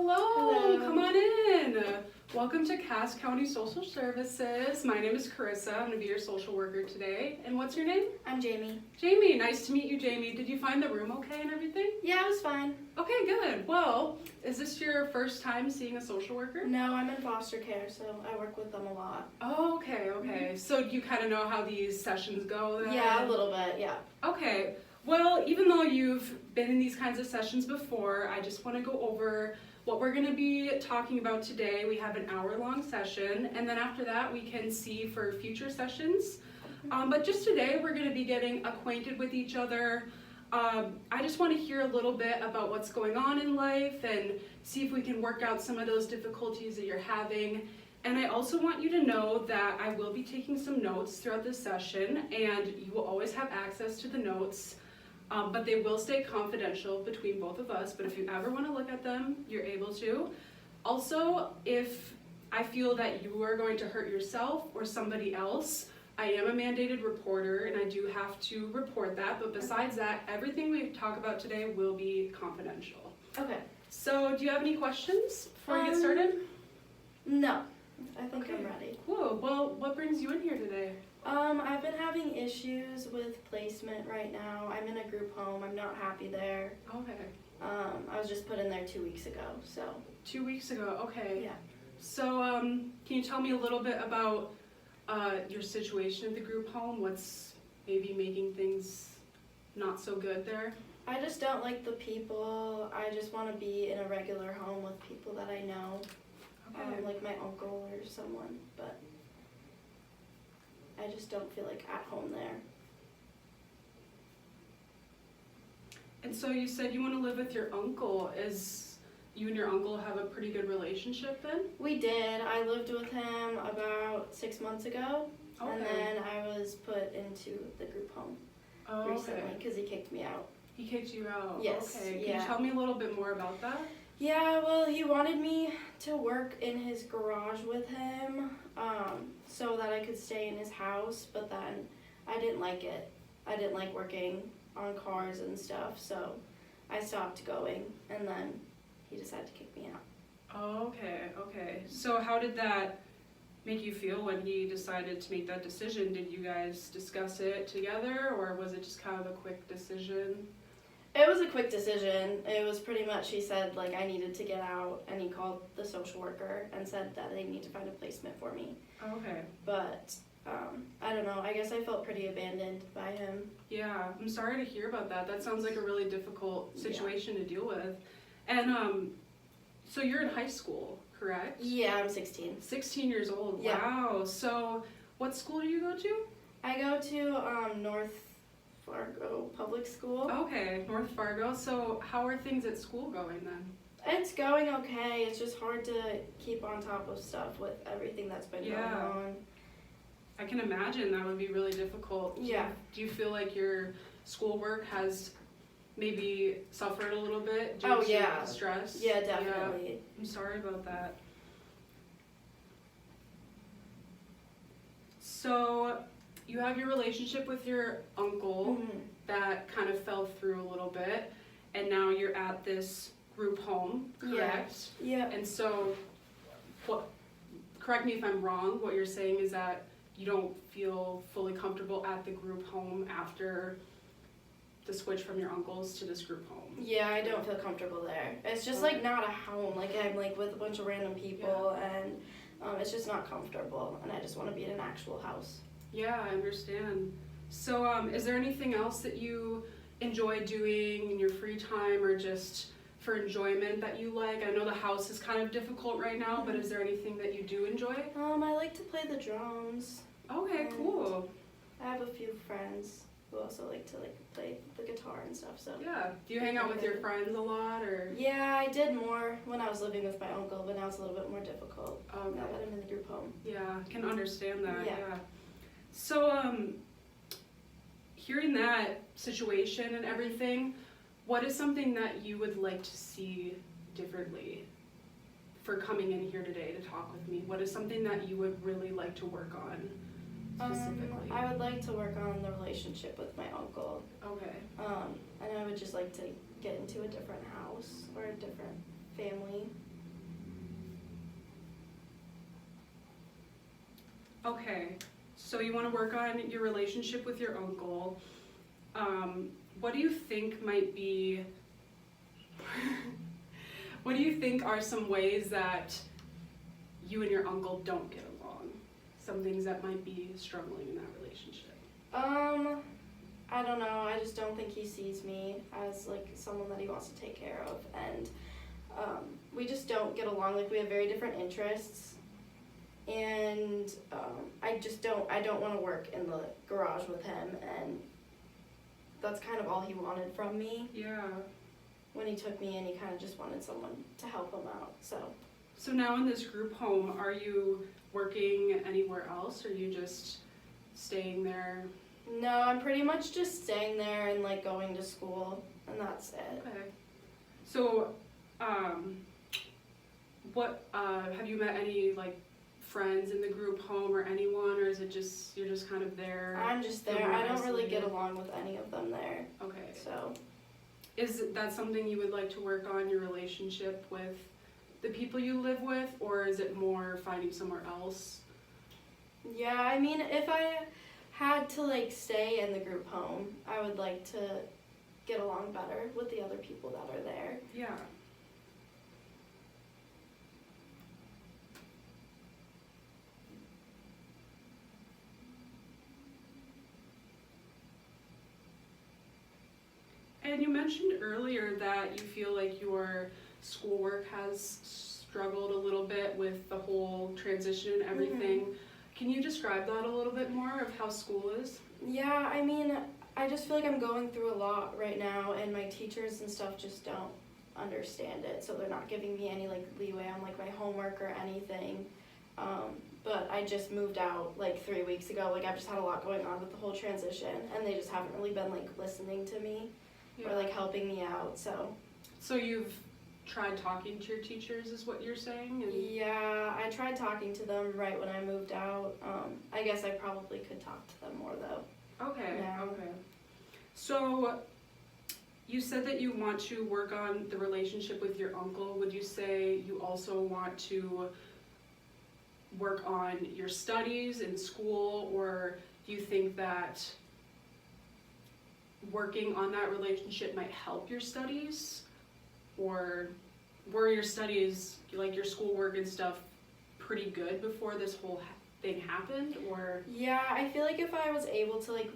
Hello, Hello. come on in. Welcome to Cass County Social Services. My name is Carissa. I'm going to be your social worker today. And what's your name? I'm Jamie. Jamie. Nice to meet you, Jamie. Did you find the room okay and everything? Yeah, it was fine. Okay, good. Well, is this your first time seeing a social worker? No, I'm in foster care, so I work with them a lot. Oh, okay. So do you kind of know how these sessions go then? Yeah, a little bit, yeah. Okay. Well, even though you've been in these kinds of sessions before, I just want to go over what we're going to be talking about today. We have an hour-long session, and then after that we can see for future sessions. But just today we're going to be getting acquainted with each other. I just want to hear a little bit about what's going on in life and see if we can work out some of those difficulties that you're having. And I also want you to know that I will be taking some notes throughout this session, and you will always have access to the notes. But they will stay confidential between both of us, but if you ever want to look at them, you're able to. Also, if I feel that you are going to hurt yourself or somebody else, I am a mandated reporter and I do have to report that, but besides that, everything we talk about today will be confidential. Okay. So, do you have any questions before we get started? No. I think Okay. I'm ready. Cool. Well, what brings you in here today? I've been having issues with placement right now. I'm in a group home. I'm not happy there. Okay. I was just put in there 2 weeks ago, so. 2 weeks ago, okay. Yeah. So, can you tell me a little bit about your situation at the group home? What's maybe making things not so good there? I just don't like the people. I just want to be in a regular home with people that I know, like my uncle or someone, but I just don't feel like at home there. And so you said you want to live with your uncle. Is you and your uncle have a pretty good relationship then? We did. I lived with him about 6 months ago, and then I was put into the group home recently because he kicked me out. He kicked you out? Yes. Okay. Can Yeah. you tell me a little bit more about that? Yeah, well, he wanted me to work in his garage with him so that I could stay in his house, but then I didn't like it. I didn't like working on cars and stuff, so I stopped going, and then he decided to kick me out. Okay. So how did that make you feel when he decided to make that decision? Did you guys discuss it together, or was it just kind of a quick decision? It was a quick decision. It was pretty much, he said, like, I needed to get out, and he called the social worker and said that they need to find a placement for me. Okay. But, I don't know, I guess I felt pretty abandoned by him. Yeah, I'm sorry to hear about that. That sounds like a really difficult situation to deal with. And so you're in high school, correct? Yeah, I'm 16. 16 years old, Yeah. Wow. So what school do you go to? I go to North Fargo Public School. Okay, North Fargo. So how are things at school going then? It's going okay. It's just hard to keep on top of stuff with everything that's been going on. I can imagine that would be really difficult. Yeah. Do you feel like your schoolwork has maybe suffered a little bit due Oh, to yeah. stress? Yeah, definitely. Yeah. I'm sorry about that. So you have your relationship with your uncle that kind of fell through a little bit, and now you're at this group home, correct? Yeah. And so, correct me if I'm wrong, what you're saying is that you don't feel fully comfortable at the group home after the switch from your uncle's to this group home. Yeah, I don't feel comfortable there. It's just like not a home. Like I'm like with a bunch of random people, and it's just not comfortable. And I just want to be in an actual house. Yeah, I understand. So, is there anything else that you enjoy doing in your free time or just for enjoyment that you like? I know the house is kind of difficult right now, but is there anything that you do enjoy? I like to play the drums. Okay, cool. I have a few friends who also like to play the guitar and stuff. So Yeah. Do you hang out with your friends a lot, or? yeah, I did more when I was living with my uncle, but now it's a little bit more difficult now Okay. that I'm in the group home. Yeah, I can understand that. Yeah. Yeah. So, hearing that situation and everything, what is something that you would like to see differently for coming in here today to talk with me? What is something that you would really like to work on specifically? I would like to work on the relationship with my uncle. Okay. And I would just like to get into a different house or a different family. Okay, so you want to work on your relationship with your uncle. What do you think might be, what do you think are some ways that you and your uncle don't get along? Some things that might be struggling in that relationship. I don't know. I just don't think he sees me as like someone that he wants to take care of, and we just don't get along. Like we have very different interests, and I don't want to work in the garage with him, and that's kind of all he wanted from me. Yeah. When he took me in, he kind of just wanted someone to help him out. So now in this group home, are you working anywhere else, or are you just staying there? No, I'm pretty much just staying there and like going to school, and that's it. Okay. So, what have you met any like friends in the group home or anyone, or is it just you're just kind of there? I'm just there. I don't really get along with any of them there. Okay. So, Is that something you would like to work on, your relationship with the people you live with, or is it more finding somewhere else? yeah, I mean, if I had to like stay in the group home, I would like to get along better with the other people that are there. Yeah. And you mentioned earlier that you feel like your schoolwork has struggled a little bit with the whole transition and everything. Can you describe that a little bit more of how school is? Yeah, I mean, I just feel like I'm going through a lot right now, and my teachers and stuff just don't understand it, so they're not giving me any like leeway on like my homework or anything. But I just moved out like 3 weeks ago. Like I've just had a lot going on with the whole transition, and they just haven't really been like listening to me or like helping me out. So you've tried talking to your teachers, is what you're saying? And yeah, I tried talking to them right when I moved out. I guess I probably could talk to them more though. Okay, Yeah. okay. So you said that you want to work on the relationship with your uncle. Would you say you also want to work on your studies in school, or do you think that working on that relationship might help your studies? Or were your studies, like your schoolwork and stuff, pretty good before this whole thing happened? Or Yeah, I feel like if I was able to like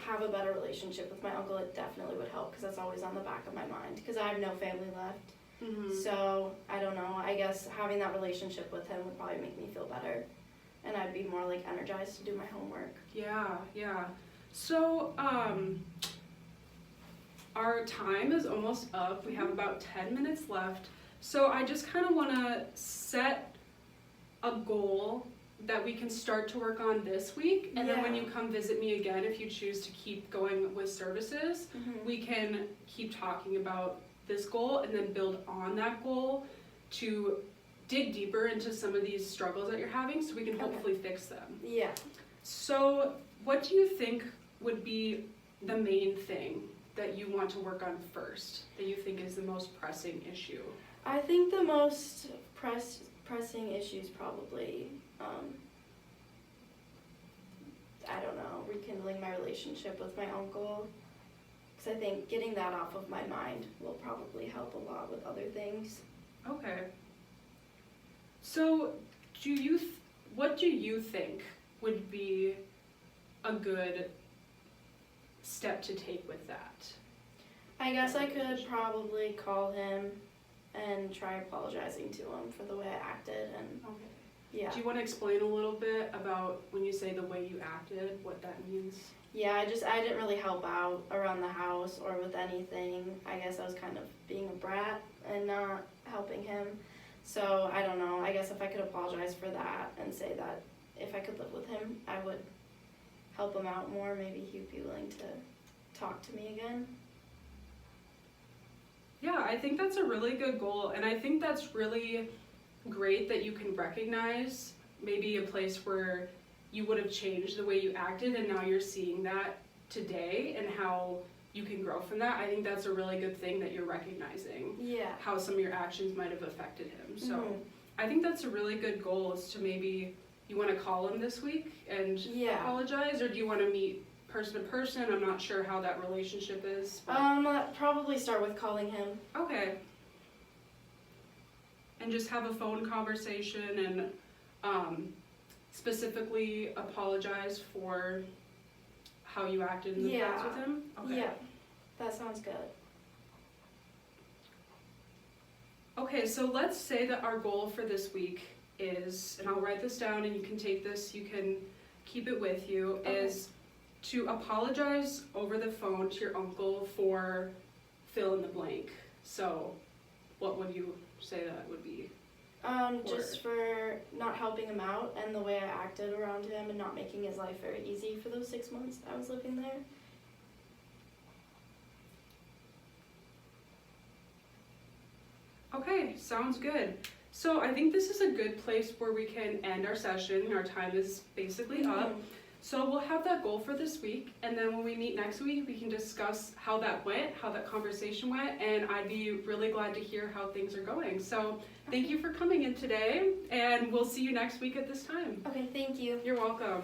have a better relationship with my uncle, it definitely would help, because that's always on the back of my mind, because I have no family left. So I don't know, I guess having that relationship with him would probably make me feel better, and I'd be more like energized to do my homework. Yeah. So, our time is almost up. We have about 10 minutes left. So I just kind of want to set a goal that we can start to work on this week. And then when you come visit me again, if you choose to keep going with services, we can keep talking about this goal and then build on that goal to dig deeper into some of these struggles that you're having, so we can hopefully fix them. Yeah. So what do you think would be the main thing that you want to work on first, that you think is the most pressing issue? I think the most pressing issue is probably, I don't know, rekindling my relationship with my uncle. Because I think getting that off of my mind will probably help a lot with other things. Okay. So, what do you think would be a good step to take with that? I guess I could probably call him and try apologizing to him for the way I acted, and Okay. yeah. Do you want to explain a little bit about when you say the way you acted, what that means? Yeah, I didn't really help out around the house or with anything. I guess I was kind of being a brat and not helping him. So I don't know, I guess if I could apologize for that and say that if I could live with him, I would help him out more, maybe he'd be willing to talk to me again. Yeah, I think that's a really good goal, and I think that's really great that you can recognize maybe a place where you would have changed the way you acted, and now you're seeing that today and how you can grow from that. I think that's a really good thing that you're recognizing Yeah. how some of your actions might have affected him. So I think that's a really good goal, is to maybe, you want to call him this week and Yeah. apologize, or do you want to meet person to person? I'm not sure how that relationship is. But... Probably start with calling him. Okay. And just have a phone conversation and specifically apologize for how you acted in the past with him? Okay. Yeah, that sounds good. Okay, so let's say that our goal for this week is, and I'll write this down and you can take this, you can keep it with you, Okay. is to apologize over the phone to your uncle for fill in the blank. So what would you say that would be? Just for not helping him out and the way I acted around him and not making his life very easy for those 6 months I was living there. Okay, sounds good. So I think this is a good place where we can end our session. Our time is basically up. So we'll have that goal for this week, and then when we meet next week, we can discuss how that went, how that conversation went, and I'd be really glad to hear how things are going. So thank you for coming in today, and we'll see you next week at this time. Okay, thank you. You're welcome.